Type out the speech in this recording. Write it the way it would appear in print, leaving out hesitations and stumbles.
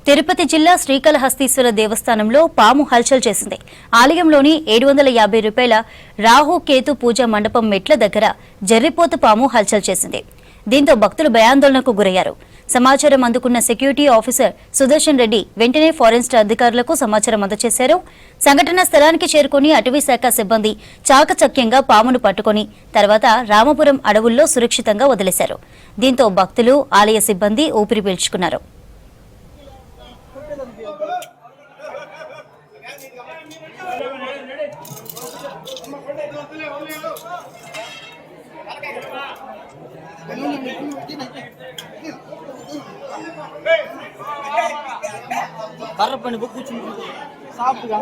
తిరుపతి జిల్లా శ్రీకాళహస్తీశ్వర దేవస్థానంలో పాము హల్చల్ చేసింది. ఆలయంలోని 750 రూపాయల రాహు కేతు పూజ మండపం మెట్ల దగ్గర జర్రిపోతు పాము హల్చల్ చేసింది. దీంతో భక్తులు భయాందోళనకు గురయ్యారు. సమాచారం అందుకున్న సెక్యూరిటీ ఆఫీసర్ సుదర్శన్ రెడ్డి వెంటనే ఫారెస్ట్ అధికారులకు సమాచారం అందజేశారు. సంఘటనా స్థలానికి చేరుకుని అటవీ శాఖ సిబ్బంది చాకచక్యంగా పామును పట్టుకుని తర్వాత రామపురం అడవుల్లో సురక్షితంగా వదిలేశారు. దీంతో భక్తులు, ఆలయ సిబ్బంది ఊపిరి పీల్చుకున్నారు. కర్ర పని కూర్చుంటుంది సాఫ్ట్గా